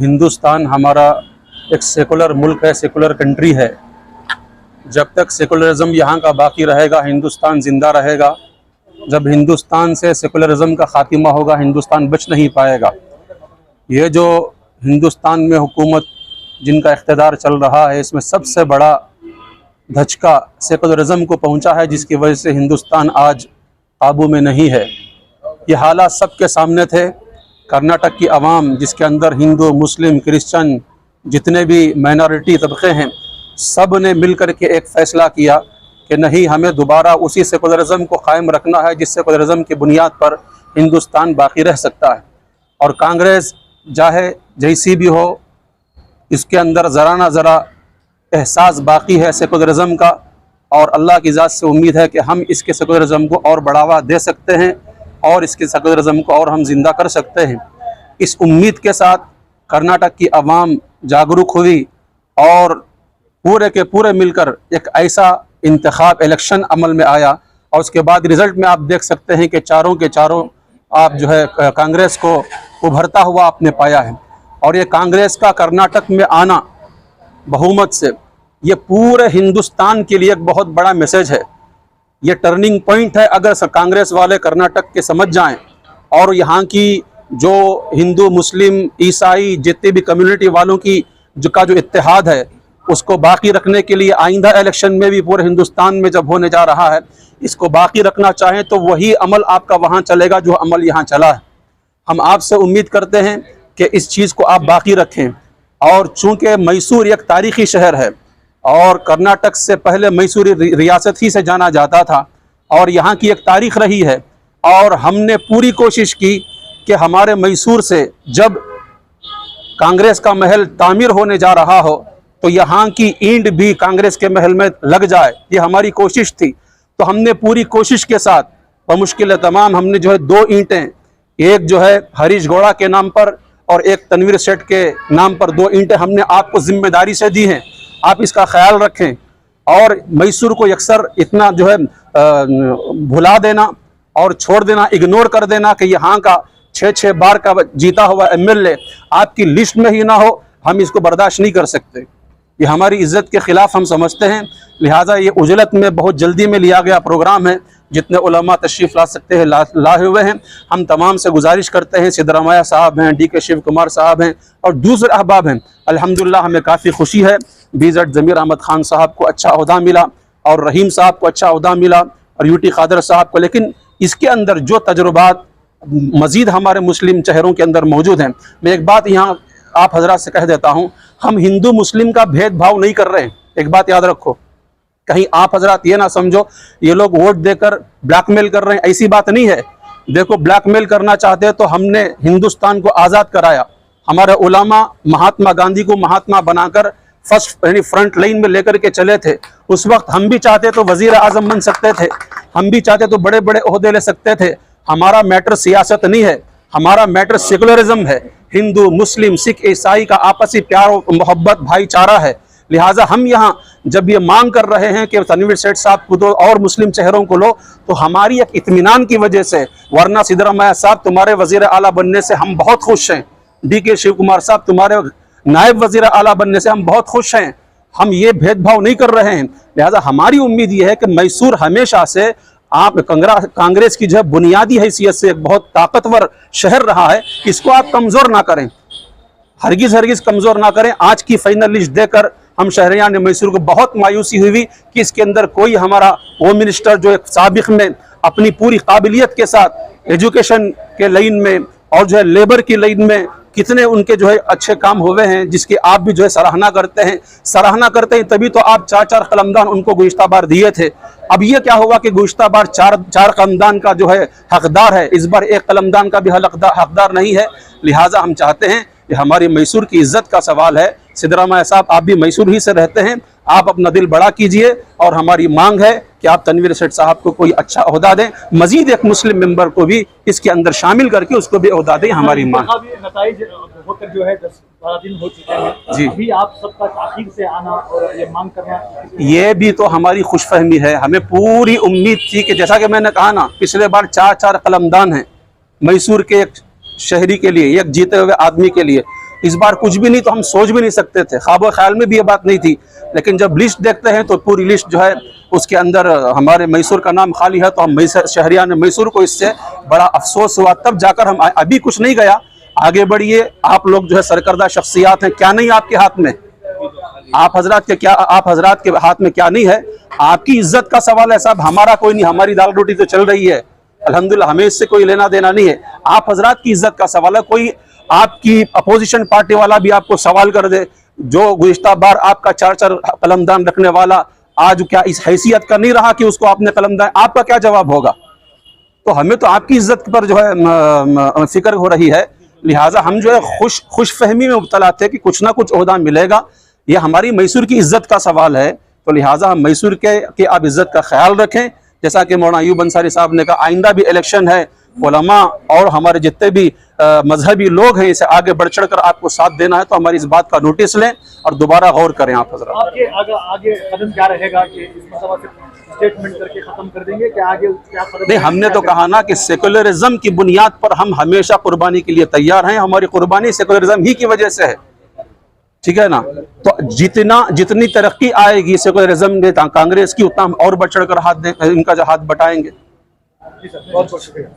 हिंदुस्तान हमारा एक सेकुलर मुल्क है, सेकुलर कंट्री है। जब तक सेकुलरिज्म यहाँ का बाकी रहेगा, हिंदुस्तान ज़िंदा रहेगा। जब हिंदुस्तान से सेकुलरिज्म का ख़ात्मा होगा, हिंदुस्तान बच नहीं पाएगा। ये जो हिंदुस्तान में हुकूमत जिनका इख्तिदार चल रहा है, इसमें सबसे बड़ा धचका सेकुलरिज्म को पहुँचा है, जिसकी वजह से हिंदुस्तान आज काबू में नहीं है। ये हालात सबके सामने थे। कर्नाटक की आवाम, जिसके अंदर हिंदू, मुस्लिम, क्रिश्चन, जितने भी माइनॉरिटी तबके हैं, सब ने मिल कर के एक फ़ैसला किया कि नहीं, हमें दोबारा उसी सेकुलरिज्म को कायम रखना है जिस सेकुलरिज्म की बुनियाद पर हिंदुस्तान बाकी रह सकता है। और कांग्रेस चाहे जैसी भी हो, इसके अंदर ज़रा ना ज़रा एहसास बाकी है सेकुलरिज्म का, और अल्लाह की ज़ात से उम्मीद है कि हम इसके सेकुलरिज्म को और बढ़ावा दे सकते हैं और इसके सेकुलरिज्म को और हम ज़िंदा कर सकते हैं। इस उम्मीद के साथ कर्नाटक की आवाम जागरूक हुई और पूरे के पूरे मिलकर एक ऐसा इंतखाब इलेक्शन अमल में आया, और उसके बाद रिज़ल्ट में आप देख सकते हैं कि चारों के चारों आप जो है कांग्रेस को उभरता हुआ आपने पाया है। और ये कांग्रेस का कर्नाटक में आना बहुमत से, ये पूरे हिंदुस्तान के लिए एक बहुत बड़ा मैसेज है। ये टर्निंग पॉइंट है। अगर कांग्रेस वाले कर्नाटक के समझ जाएं और यहाँ की जो हिंदू, मुस्लिम, ईसाई जितने भी कम्युनिटी वालों की जो इत्तेहाद है, उसको बाकी रखने के लिए आइंदा इलेक्शन में भी पूरे हिंदुस्तान में जब होने जा रहा है, इसको बाकी रखना चाहें तो वही अमल आपका वहाँ चलेगा जो अमल यहाँ चला है। हम आपसे उम्मीद करते हैं कि इस चीज़ को आप बाकी रखें। और चूँकि मैसूर एक तारीख़ी शहर है और कर्नाटक से पहले मैसूरी रियासत ही से जाना जाता था, और यहाँ की एक तारीख़ रही है, और हमने पूरी कोशिश की कि हमारे मैसूर से जब कांग्रेस का महल तामीर होने जा रहा हो तो यहाँ की ईंट भी कांग्रेस के महल में लग जाए। ये हमारी कोशिश थी। तो हमने पूरी कोशिश के साथ बमुश्किल तमाम हमने जो है 2 ईंटें, एक जो है हरीश गौड़ा के नाम पर और एक तनवीर सेठ के नाम पर 2 ईंटें हमने आपको जिम्मेदारी से दी हैं। आप इसका ख्याल रखें और मैसूर को अक्सर इतना जो है भुला देना और छोड़ देना, इग्नोर कर देना कि यहाँ का 6 बार का जीता हुआ MLA आपकी लिस्ट में ही ना हो, हम इसको बर्दाश्त नहीं कर सकते। ये हमारी इज़्ज़त के ख़िलाफ़ हम समझते हैं। लिहाजा ये उजलत में बहुत जल्दी में लिया गया प्रोग्राम है। जितने उलमा तशरीफ़ ला सकते हैं लाए हुए हैं। हम तमाम से गुजारिश करते हैं, सिद्धरामैया साहब हैं, DK शिव कुमार साहब हैं और दूसरे अहबाब हैं। अल्हम्दुलिल्लाह हमें काफ़ी खुशी है। BZ ज़मीर अहमद ख़ान साहब को अच्छा ओहदा मिला और रहीम साहब को अच्छा ओहदा मिला और UT क़ादर साहब को। लेकिन इसके अंदर जो तजुर्बात मज़ीद हमारे मुस्लिम चेहरों के अंदर मौजूद हैं, मैं एक बात यहाँ आप हजरात से कह देता हूँ, हम हिंदू मुस्लिम का भेदभाव नहीं कर रहे हैं। एक बात याद रखो, कहीं आप हजरात ये ना समझो ये लोग वोट देकर ब्लैकमेल कर रहे हैं, ऐसी बात नहीं है। देखो, ब्लैकमेल करना चाहते हैं तो हमने हिंदुस्तान को आज़ाद कराया। हमारे उलमा महात्मा गांधी को महात्मा बनाकर फर्स्ट यानी फ्रंट लाइन में लेकर के चले थे। उस वक्त हम भी चाहते तो वजीर आज़म बन सकते थे, हम भी चाहते तो बड़े बड़े ओहदे ले सकते थे। हमारा मैटर सियासत नहीं है, हमारा मैटर सेकुलरिज्म है। हिंदू, मुस्लिम, सिख, ईसाई का आपसी प्यार और मोहब्बत, भाईचारा है। लिहाजा हम यहाँ जब ये मांग कर रहे हैं कि तनवीर सेठ साहब को दो और मुस्लिम चेहरों को लो, तो हमारी एक इत्मीनान की वजह से, वरना सिद्धरामैया साहब तुम्हारे वजीर आला बनने से हम बहुत खुश हैं। DK शिव कुमार साहब तुम्हारे नायब वजीर आला बनने से हम बहुत खुश हैं। हम ये भेदभाव नहीं कर रहे हैं। लिहाजा हमारी उम्मीद ये है कि मैसूर हमेशा से आप कांग्रेस की जो है बुनियादी हैसियत से एक बहुत ताकतवर शहर रहा है, इसको आप कमज़ोर ना करें, हरगिज़ कमज़ोर ना करें। आज की फाइनल लिस्ट देकर हम शहरियान मैसूर को बहुत मायूसी हुई कि इसके अंदर कोई हमारा होम मिनिस्टर जो एक साबिक़ में अपनी पूरी काबिलियत के साथ एजुकेशन के लाइन में और जो है लेबर की लाइन में कितने उनके जो है अच्छे काम हुए हैं, जिसकी आप भी जो है सराहना करते हैं। तभी तो आप 4 कलमदान उनको गुज़िश्ता बार दिए थे। अब ये क्या हुआ कि गुज़िश्ता बार 4 कलमदान का जो है हकदार है, इस बार 1 कलमदान का भी हकदार नहीं है। लिहाजा हम चाहते हैं कि हमारी मैसूर की इज़्ज़त का सवाल है। सिद्धरामैया साहब, आप भी मैसूर ही से रहते हैं, आप अपना दिल बड़ा कीजिए और हमारी मांग है कि आप तनवीर सेठ साहब को कोई अच्छा ओहदा दें, मजीद एक मुस्लिम मेंबर को भी इसके अंदर शामिल करके उसको भी ओहदा दें। हमारी मांग जो है 10-12 दिन हो चुके हैं जी, अभी आप सबका ताख़ीर से आना और ये मांग करना, ये भी तो हमारी खुशफहमी है। हमें पूरी उम्मीद थी कि जैसा कि मैंने कहा ना, पिछले बार 4 कलमदान हैं मैसूर के एक शहरी के लिए, एक जीते हुए आदमी के लिए। इस बार कुछ भी नहीं तो हम सोच भी नहीं सकते थे, ख्वाब ख्याल में भी ये बात नहीं थी। लेकिन जब लिस्ट देखते हैं तो पूरी लिस्ट जो है उसके अंदर हमारे मैसूर का नाम खाली है, तो हम शहरियान मैसूर को इससे बड़ा अफसोस हुआ। तब जाकर हम, अभी कुछ नहीं गया, आगे बढ़िए, आप लोग जो है सरकर्दा शख्सियात हैं, क्या नहीं आपके हाथ में, आप हजरात के हाथ में क्या नहीं है, आपकी इज्जत का सवाल है साहब, हमारा कोई नहीं, हमारी दाल रोटी तो चल रही है अल्हम्दुलिल्लाह, हमें इससे कोई लेना देना नहीं है। आप हजरात की इज्जत का सवाल है, कोई आपकी अपोजिशन पार्टी वाला भी आपको सवाल कर दे, जो गुज़िश्ता बार आपका 4-4 कलमदान रखने वाला आज क्या इस हैसियत का नहीं रहा कि उसको आपने कलमदान, आपका क्या जवाब होगा? तो हमें तो आपकी इज्जत पर जो है फिक्र हो रही है, लिहाजा हम जो है खुश फहमी में मुब्तला थे कि कुछ ना कुछ ओहदा मिलेगा। ये हमारी मैसूर की इज्जत का सवाल है, तो लिहाजा हम मैसूर के आप इज्जत का ख्याल रखें। जैसा कि मौलाना अयूब अंसारी साहब ने कहा, आइंदा भी इलेक्शन है, उलमा और हमारे जितने भी मजहबी लोग हैं, इसे आगे बढ़ चढ़ कर आपको साथ देना है, तो हमारी इस बात का नोटिस लें और दोबारा गौर करें। आप हजरात आपके आगे कदम क्या रहेगा कि इस मसला से स्टेटमेंट करके खत्म कर देंगे, क्या आगे क्या कदम? नहीं, हमने तो कहा ना कि सेकुलरिज्म की बुनियाद पर हम हमेशा कुर्बानी के लिए तैयार हैं, हमारी कुर्बानी सेकुलरिज्म ही की वजह से है, ठीक है ना। तो जितनी तरक्की आएगी सेकुलरिज्म में कांग्रेस की, उतना हम और बढ़ चढ़ कर इनका जो हाथ बटाएंगे। जी सर, बहुत बहुत शुक्रिया।